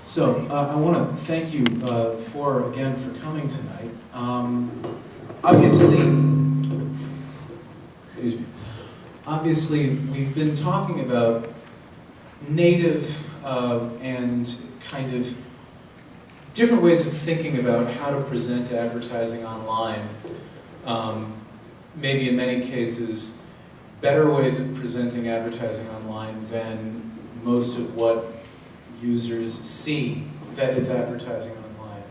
So I want to thank you for coming tonight. Obviously, excuse me. Obviously, we've been talking about native and kind of different ways of thinking about how to present advertising online. Maybe in many cases, better ways of presenting advertising online than most of what users see that is advertising online.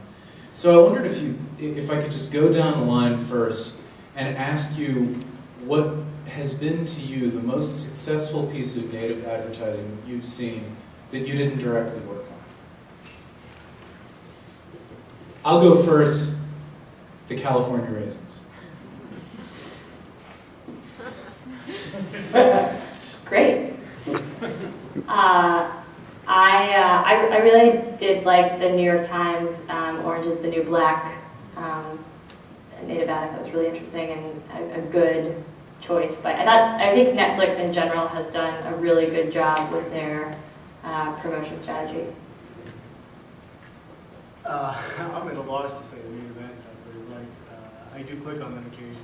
So I wondered if I could just go down the line first and ask you what has been to you the most successful piece of native advertising that you've seen that you didn't directly work on. I'll go first, the California Raisins. Great. I really did like the New York Times Orange is the New Black native ad. That was really interesting and a good choice. But I think Netflix in general has done a really good job with their promotion strategy. I'm at a loss to say the native ad I really liked. I do click on them occasionally.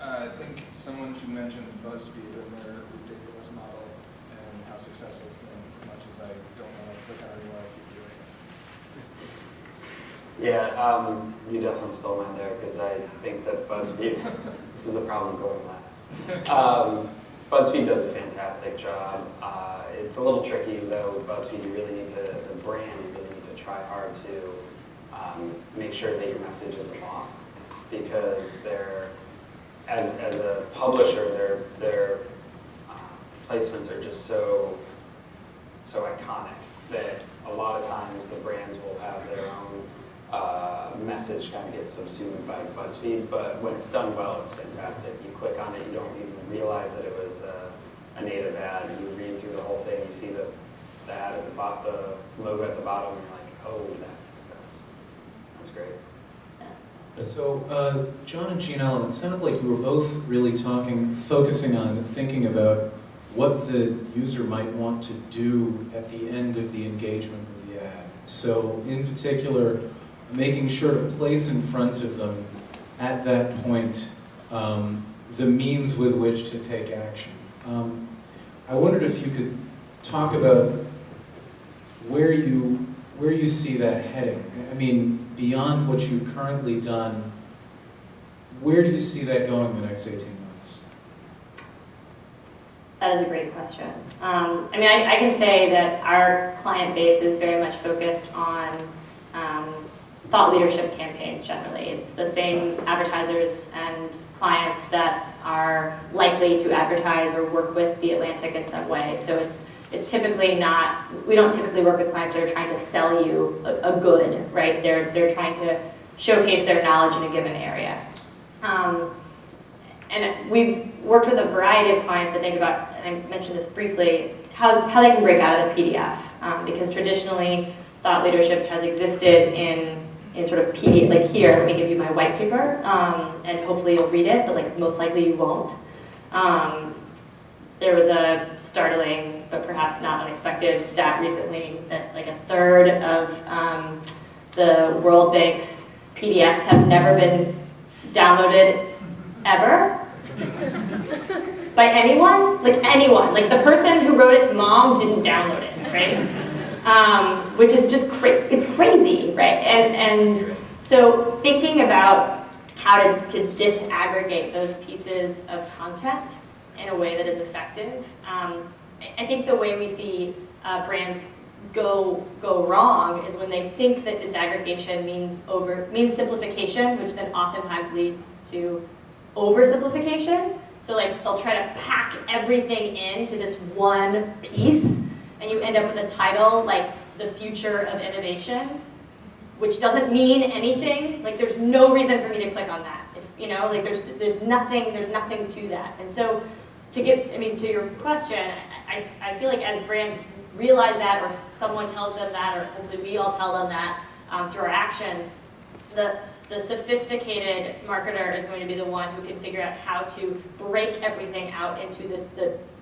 I think someone should mention BuzzFeed and their ridiculous model and how successful it's been, as much as I don't want to click on it anymore, I keep doing it. Yeah, you definitely stole mine there, because I think that BuzzFeed, this is a problem going last. BuzzFeed does a fantastic job. It's a little tricky though, BuzzFeed, you really need to, as a brand, you really need to try hard to make sure that your message isn't lost, because they're, as a publisher, their placements are just so iconic that a lot of times the brands will have their own message kind of get subsumed by BuzzFeed, but when it's done well, it's fantastic. You click on it, you don't even realize that it was a native ad. You read through the whole thing, you see the ad at the bottom, the logo at the bottom, and you're like, oh, that makes sense. That's great. So, John and Gianella, it sounded like you were both really focusing on thinking about what the user might want to do at the end of the engagement with the ad. So, in particular, making sure to place in front of them at that point the means with which to take action. I wondered if you could talk about where you see that heading. I mean, beyond what you've currently done, where do you see that going the next 18 months? That is a great question. I can say that our client base is very much focused on thought leadership campaigns generally. It's the same advertisers and clients that are likely to advertise or work with The Atlantic in some way. So it's typically not, we don't typically work with clients that are trying to sell you a good, right? They're trying to showcase their knowledge in a given area. And we've worked with a variety of clients to think about, and I mentioned this briefly, how they can break out of the PDF. Because traditionally, thought leadership has existed in sort of PDF, like here, let me give you my white paper, and hopefully you'll read it, but like most likely you won't. There was a startling, but perhaps not unexpected, stat recently that like a third of the World Bank's PDFs have never been downloaded ever by anyone. Like the person who wrote its mom didn't download it, right? Which is just it's crazy, right? And so thinking about how to disaggregate those pieces of content in a way that is effective. I think the way we see brands go wrong is when they think that disaggregation means simplification, which then oftentimes leads to oversimplification. So like they'll try to pack everything into this one piece, and you end up with a title like The Future of Innovation, which doesn't mean anything. Like there's no reason for me to click on that. Like there's nothing to that. And so to your question, I feel like as brands realize that, or someone tells them that, or hopefully we all tell them that through our actions, the The sophisticated marketer is going to be the one who can figure out how to break everything out into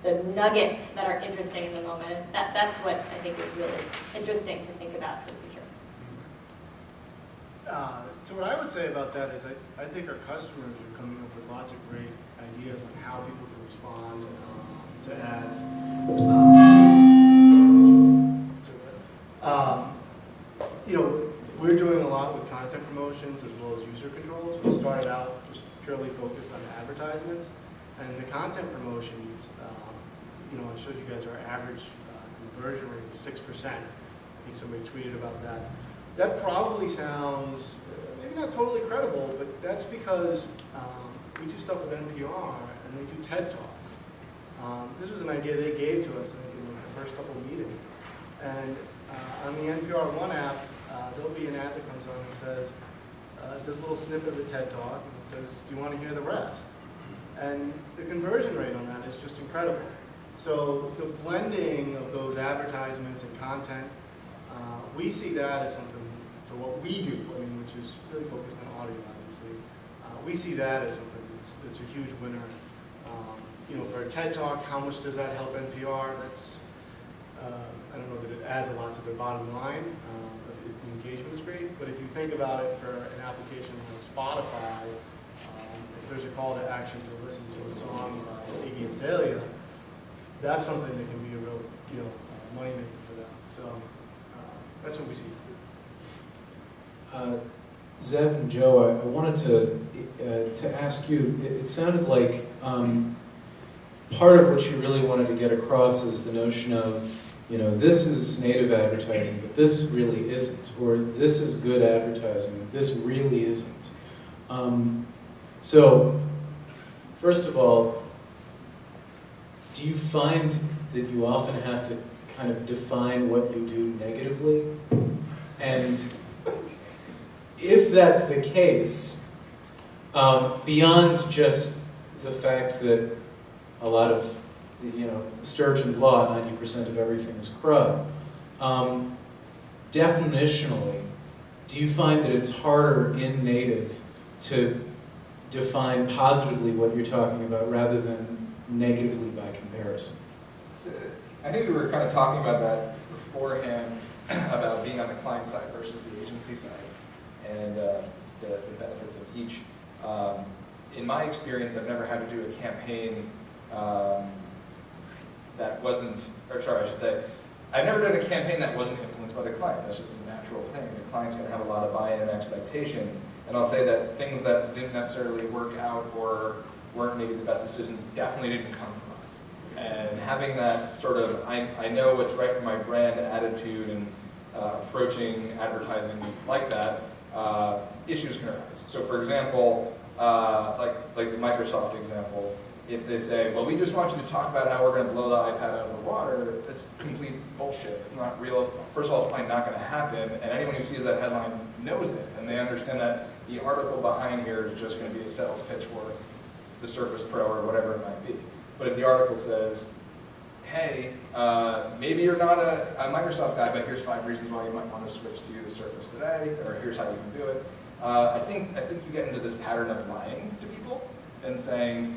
the nuggets that are interesting in the moment. That's what I think is really interesting to think about for the future. So what I would say about that is I think our customers are coming up with lots of great ideas on how people can respond to ads. We're doing a lot with content promotions as well as user controls. We started out just purely focused on advertisements, and the content promotions, I showed you guys our average conversion rate was 6%. I think somebody tweeted about that. That probably sounds maybe not totally credible, but that's because we do stuff with NPR and they do TED Talks. This was an idea they gave to us, I think, in the first couple of meetings. And on the NPR One app, there'll be an ad that comes on and says, does a little snippet of the TED Talk, and it says, do you want to hear the rest? And the conversion rate on that is just incredible. So the blending of those advertisements and content, we see that as something for what we do, which is really focused on audio, obviously. We see that as something that's a huge winner. For a TED Talk, how much does that help NPR? That's, I don't know that it adds a lot to their bottom line. The engagement is great, but if you think about it for an application like Spotify, if there's a call to action to listen to a song by Iggy Azalea, that's something that can be a real, moneymaker for them. So that's what we see. Zeb and Joe, I wanted to ask you, it sounded like part of what you really wanted to get across is the notion of, this is native advertising, but this really isn't, or this is good advertising, but this really isn't. So, first of all, do you find that you often have to kind of define what you do negatively? And if that's the case, beyond just the fact that a lot of, Sturgeon's law, 90% of everything is crud, definitionally, do you find that it's harder in native to define positively what you're talking about rather than negatively by comparison? I think we were kind of talking about that beforehand, about being on the client side versus the agency side, and the benefits of each. In my experience, I've never had to do a campaign that wasn't, I've never done a campaign that wasn't influenced by the client. That's just a natural thing. The client's going to have a lot of buy-in and expectations, and I'll say that things that didn't necessarily work out or weren't maybe the best decisions definitely didn't come from us. And having that sort of, I know what's right for my brand attitude and approaching advertising like that, issues can arise. So for example, like the Microsoft example, if they say, well, we just want you to talk about how we're going to blow the iPad out of the water, it's complete bullshit. It's not real. First of all, it's probably not going to happen, and anyone who sees that headline knows it, and they understand that the article behind here is just going to be a sales pitch for the Surface Pro or whatever it might be. But if the article says, hey, maybe you're not a Microsoft guy, but here's 5 reasons why you might want to switch to the Surface today, or here's how you can do it. I think you get into this pattern of lying to people and saying,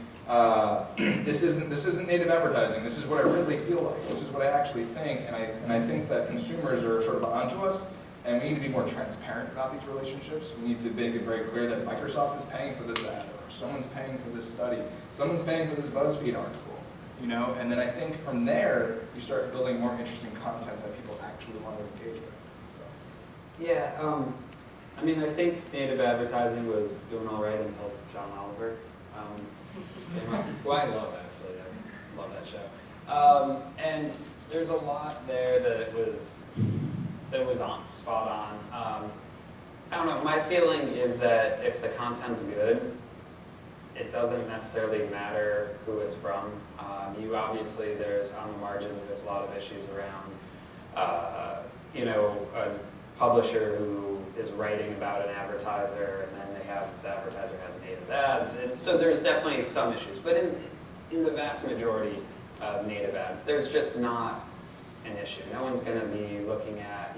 this isn't native advertising. This is what I really feel like. This is what I actually think, and I think that consumers are sort of onto us, and we need to be more transparent about these relationships. We need to make it very clear that Microsoft is paying for this ad, or someone's paying for this study, someone's paying for this BuzzFeed article, And then I think from there you start building more interesting content that people actually want to engage with. So. Yeah, I think native advertising was doing all right until John Oliver came up. Well, I love that show. And there's a lot there that was spot on. I don't know, my feeling is that if the content's good, it doesn't necessarily matter who it's from. Obviously, there's on the margins, there's a lot of issues around, a publisher who is writing about an advertiser, and then the advertiser has native ads. And so there's definitely some issues, but in the vast majority of native ads, there's just not an issue. No one's going to be looking at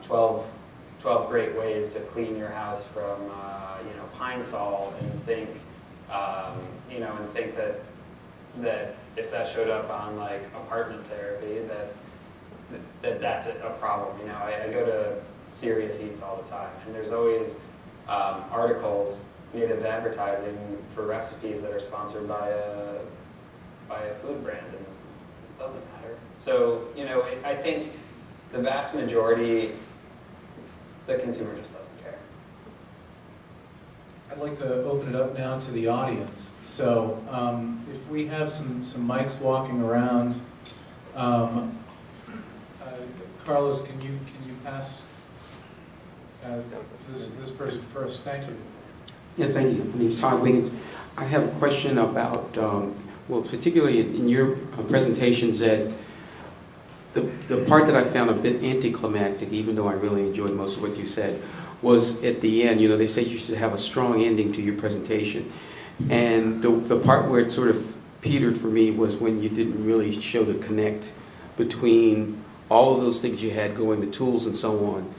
12 12 great ways to clean your house from, Pine Sol, and think, and think that if that showed up on like apartment therapy, that's a problem. I go to Serious Eats all the time, and there's always articles, native advertising for recipes that are sponsored by a food brand, and it doesn't matter. So, I think the vast majority, the consumer just doesn't care. I'd like to open it up now to the audience. So if we have some mics walking around, Carlos, can you pass this person first? Thank you. Yeah, thank you. My name is Todd Wiggins. I have a question about, particularly in your presentations, that the part that I found a bit anticlimactic, even though I really enjoyed most of what you said, was at the end. They said you should have a strong ending to your presentation. And the part where it sort of petered for me was when you didn't really show the connect between all of those things you had going, the tools and so on,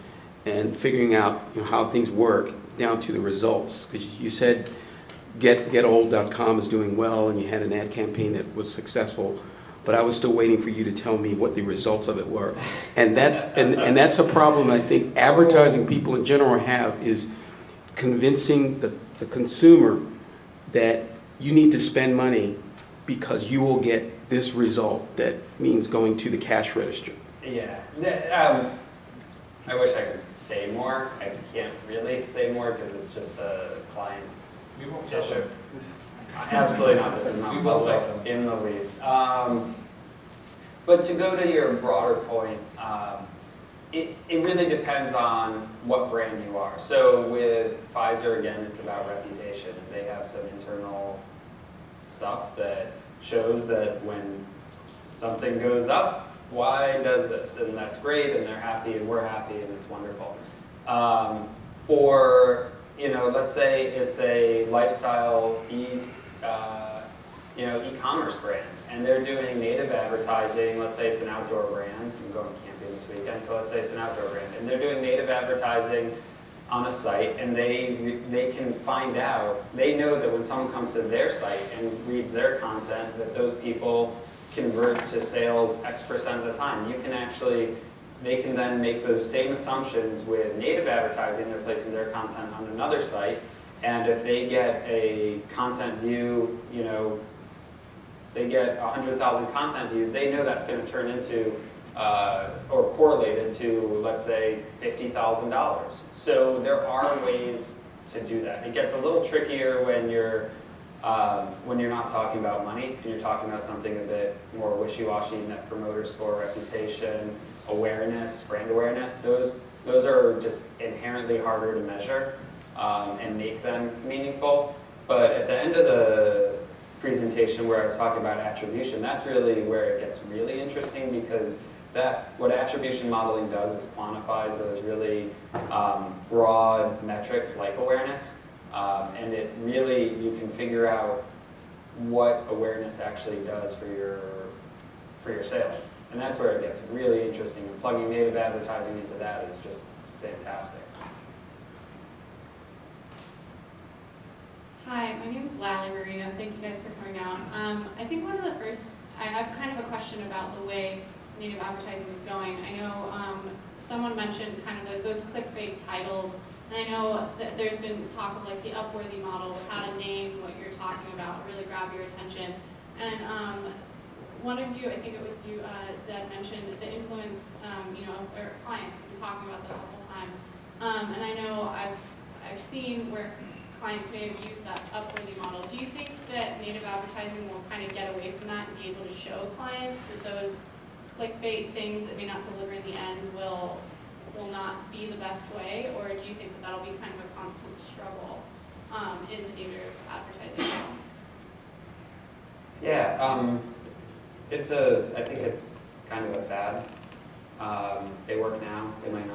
and figuring out how things work down to the results. Because you said getold.com is doing well and you had an ad campaign that was successful, but I was still waiting for you to tell me what the results of it were. And that's a problem I think advertising people in general have, is convincing the consumer that you need to spend money because you will get this result that means going to the cash register. Yeah. I wish I could say more. I can't really say more because it's just a client We won't tell issue. them. Absolutely not. This is not We will public tell them. in the least. But to go to your broader point, it really depends on what brand you are. So with Pfizer, again, it's about reputation. And they have some internal stuff that shows that when something goes up, why does this? And that's great, and they're happy, and we're happy, and it's wonderful. For, let's say it's a lifestyle e-commerce brand, and they're doing native advertising. Let's say it's an outdoor brand. I'm going camping this weekend, so let's say it's an outdoor brand, and they're doing native advertising on a site, and they can find out, they know that when someone comes to their site and reads their content, that those people convert to sales X% of the time. They can then make those same assumptions with native advertising. They're placing their content on another site, and if they get a content view, they get 100,000 content views, they know that's going to turn into, or correlated to, let's say, $50,000. So there are ways to do that. It gets a little trickier when you're not talking about money and you're talking about something a bit more wishy-washy, net promoter score, reputation, awareness, brand awareness. Those are just inherently harder to measure and make them meaningful. But at the end of the presentation where I was talking about attribution, that's really where it gets really interesting, because what attribution modeling does is quantifies those really broad metrics like awareness. And it really, you can figure out what awareness actually does for your sales. And that's where it gets really interesting. And plugging native advertising into that is just fantastic. Hi, my name is Lally Marino. Thank you guys for coming out. I think one of the first, I have kind of a question about the way native advertising is going. I know someone mentioned kind of like those clickbait titles. And I know that there's been talk of like the Upworthy model with how to name what you're talking about, really grab your attention. And one of you, I think it was you, Zed, mentioned the influence, or clients who've been talking about that the whole time. And I know I've seen where clients may have used that Upworthy model. Do you think that native advertising will kind of get away from that and be able to show clients that those clickbait things that may not deliver in the end will not be the best way, or do you think that that'll be kind of a constant struggle in the native advertising model? Yeah, I think it's kind of a fad. They work now, they might not.